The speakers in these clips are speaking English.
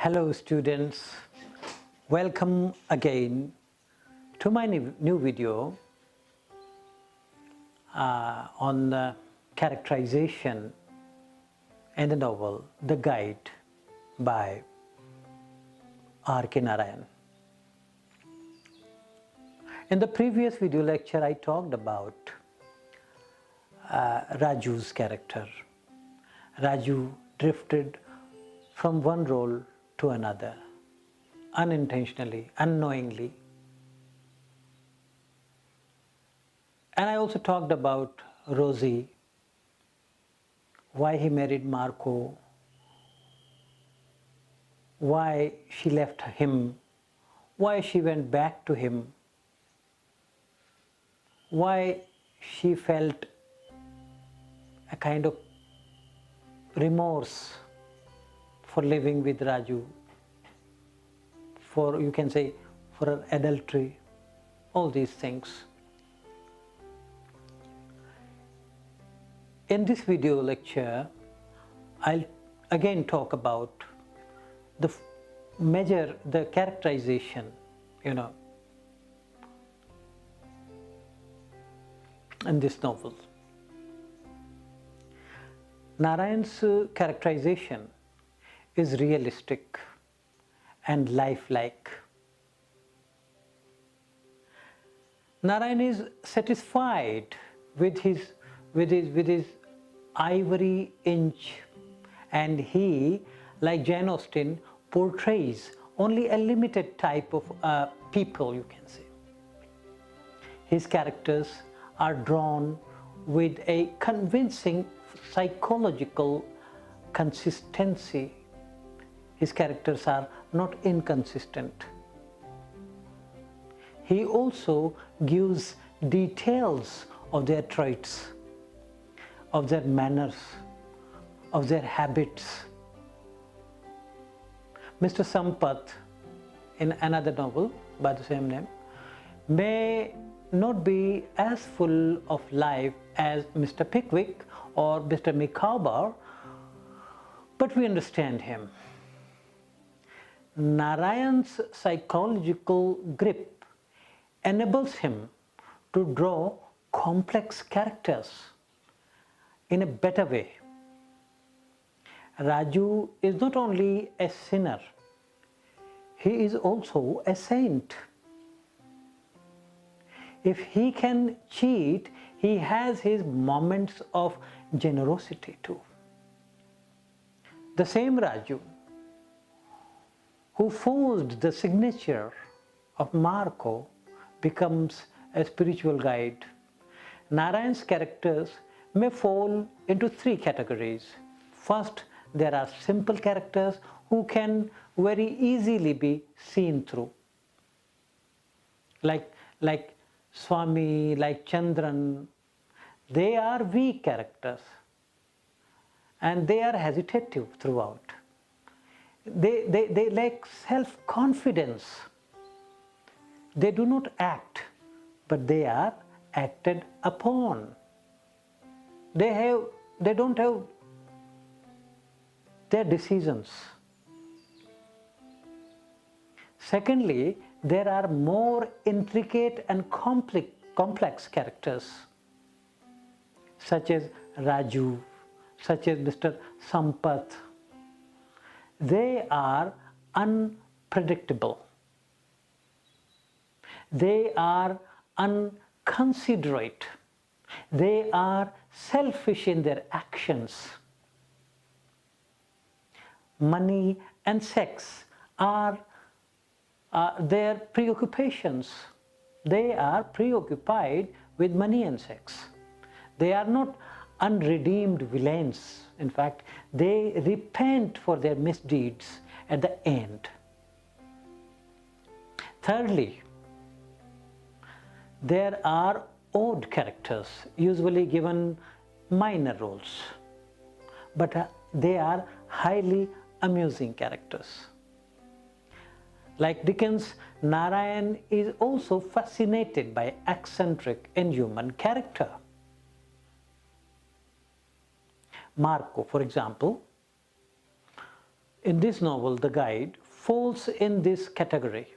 Hello students, welcome again to my new video on characterization in the novel The Guide by R.K. Narayan. In the previous video lecture I talked about Raju's character. Raju drifted from one role to another, unintentionally, unknowingly. And I also talked about Rosie, why he married Marco, why she left him, why she went back to him, why she felt a kind of remorse for living with Raju, for, you can say, for her adultery, all these things. In this video lecture, I'll again talk about the characterization, in this novel. Narayan's characterization is realistic and lifelike. Narayan is satisfied with his ivory inch, and he, like Jane Austen, portrays only a limited type of people, you can say. His characters are drawn with a convincing psychological consistency. His characters are not inconsistent. He also gives details of their traits, of their manners, of their habits. Mr. Sampat, in another novel by the same name, may not be as full of life as Mr. Pickwick or Mr. Micawber, but we understand him. Narayan's psychological grip enables him to draw complex characters in a better way. Raju is not only a sinner, he is also a saint. If he can cheat, he has his moments of generosity too. The same Raju who forged the signature of Marco becomes a spiritual guide. Narayan's characters may fall into three categories. First, there are simple characters who can very easily be seen through, like Swami, like Chandran. They are weak characters and they are hesitative throughout. They lack self-confidence. They do not act, but they are acted upon. They don't have their decisions. Secondly, there are more intricate and complex characters, such as Raju, such as Mr. Sampat. They are unpredictable. They are unconsiderate. They are selfish in their actions. Money and sex are their preoccupations. They are preoccupied with money and sex. They are not unredeemed villains. In fact, they repent for their misdeeds at the end. Thirdly, there are odd characters, usually given minor roles, but they are highly amusing characters. Like Dickens, Narayan is also fascinated by eccentric, inhuman character. Marco, for example, in this novel, the guide falls in this category.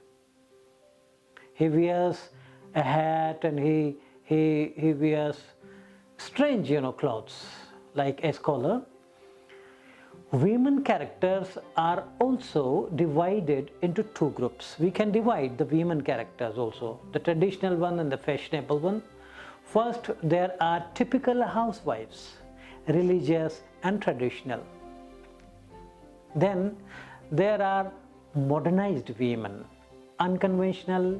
He wears a hat and he wears strange, clothes like a scholar. Women characters are also divided into two groups. We can divide the women characters also, the traditional one and the fashionable one. First, there are typical housewives, religious and traditional. Then there are modernized women, unconventional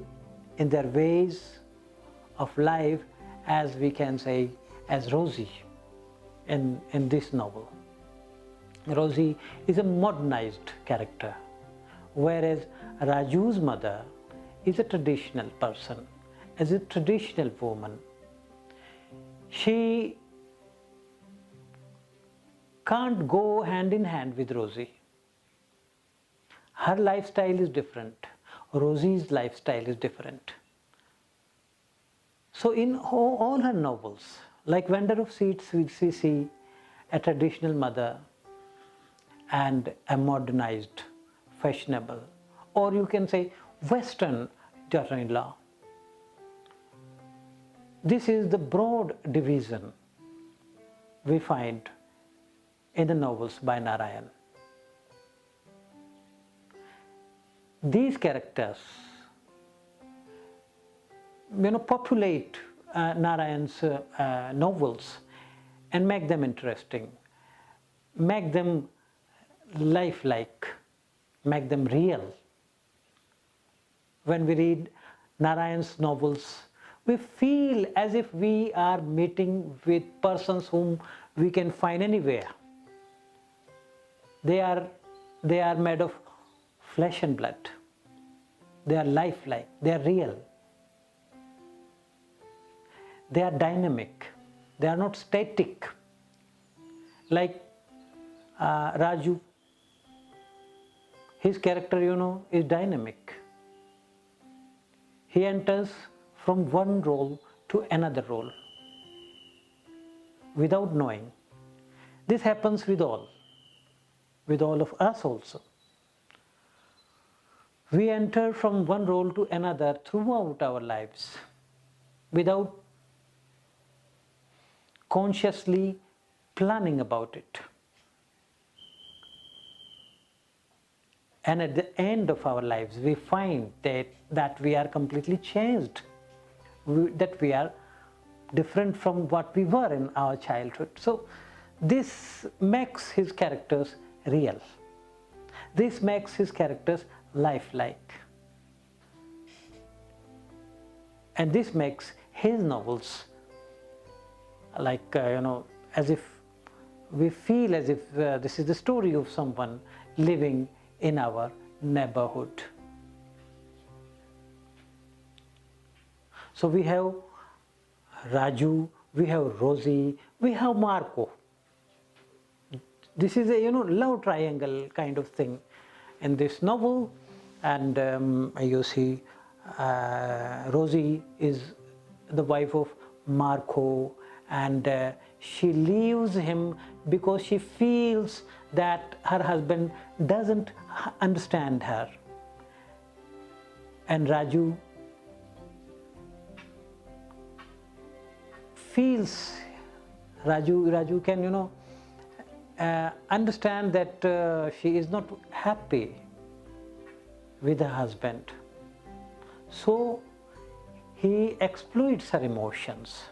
in their ways of life, as we can say, as Rosie in this novel. Rosie is a modernized character, whereas Raju's mother is a traditional person, as a traditional woman. She can't go hand in hand with Rosie. Her lifestyle is different. Rosie's lifestyle is different. So in all her novels, like Vendor of Seeds, we see a traditional mother and a modernized, fashionable, or you can say Western daughter-in-law. This is the broad division we find in the novels by Narayan. These characters, populate Narayan's novels and make them interesting, make them lifelike, make them real. When we read Narayan's novels, we feel as if we are meeting with persons whom we can find anywhere. They are made of flesh and blood. They are lifelike, they are real. They are dynamic, they are not static. Like Raju, his character, is dynamic. He enters from one role to another role without knowing. This happens with all of us also. We enter from one role to another throughout our lives without consciously planning about it. And at the end of our lives, we find that we are completely changed, that we are different from what we were in our childhood. So this makes his characters real. This makes his characters lifelike. And this makes his novels like, as if we feel as if this is the story of someone living in our neighborhood. So we have Raju, we have Rosie, we have Marco. This is a love triangle kind of thing in this novel, and you see Rosie is the wife of Marco, and she leaves him because she feels that her husband doesn't understand her. And Raju feels, Raju can understand that she is not happy with her husband. So he exploits her emotions.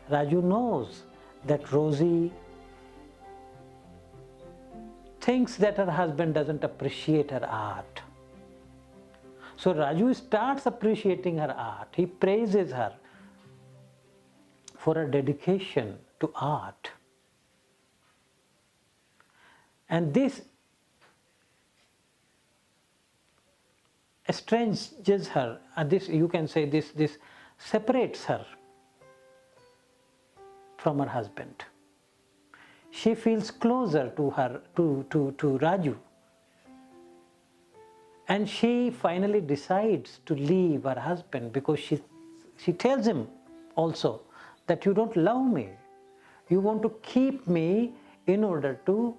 Raju knows that Rosie thinks that her husband doesn't appreciate her art. So Raju starts appreciating her art. He praises her for her dedication to art. And this estranges her, and this, you can say, this separates her from her husband. She feels closer to Raju, and she finally decides to leave her husband because she tells him also that you don't love me, you want to keep me in order to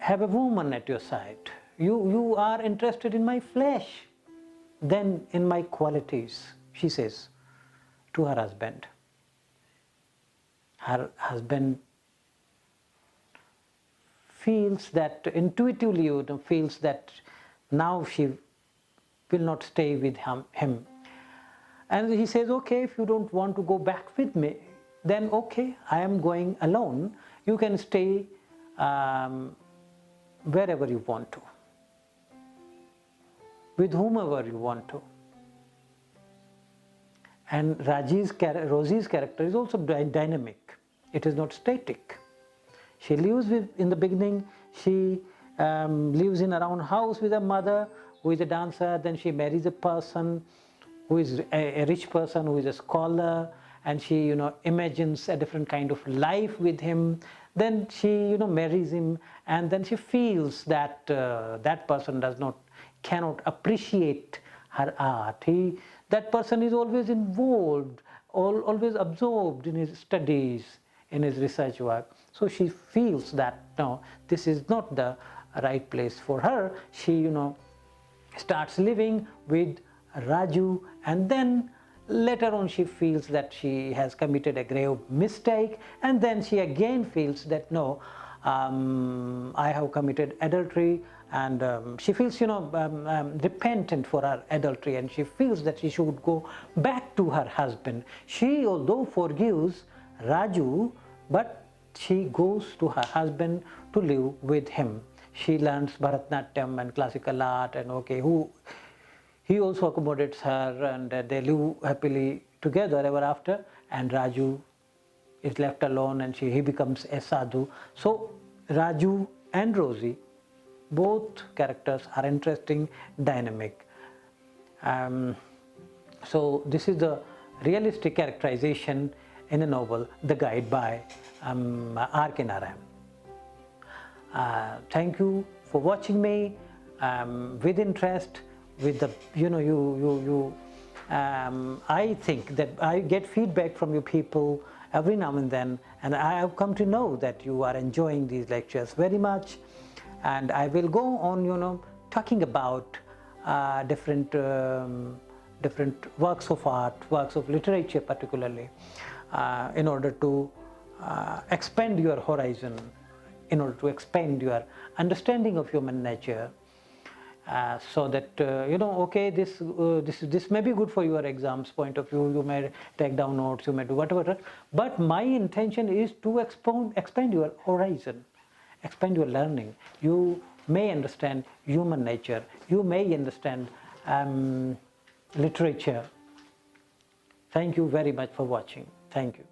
have a woman at your side. You are interested in my flesh than in my qualities, she says to her husband. Her husband feels that, intuitively feels that now she will not stay with him. And he says, okay, if you don't want to go back with me, then okay, I am going alone. You can stay wherever you want to, with whomever you want to. And Rosie's character is also dynamic. It is not static. She lives in the beginning, she lives in her own house with her mother, who is a dancer. Then she marries a person who is a rich person, who is a scholar, and she imagines a different kind of life with him. Then she marries him, and then she feels that that person cannot appreciate her art. That person is always involved, always absorbed in his studies, in his research work. So she feels that no, this is not the right place for her. She starts living with Raju, and then later on she feels that she has committed a grave mistake, and then she again feels that no, I have committed adultery, and she feels repentant for her adultery, and she feels that she should go back to her husband. She although forgives Raju, but she goes to her husband to live with him. She learns Bharatanatyam and classical art, and he also accommodates her, and they live happily together ever after. And Raju is left alone, and he becomes a sadhu. So Raju and Rosie, both characters are interesting, dynamic. So this is the realistic characterization in a novel, The Guide by R.K. Narayan. Thank you for watching me with interest. With the I think that I get feedback from you people every now and then, and I have come to know that you are enjoying these lectures very much. And I will go on talking about different works of art, works of literature particularly, in order to expand your horizon, in order to expand your understanding of human nature, so that okay, this may be good for your exams point of view. You may take down notes, you may do whatever, but my intention is to expand your horizon, expand your learning. You may understand human nature, you may understand literature. Thank you very much for watching. Thank you.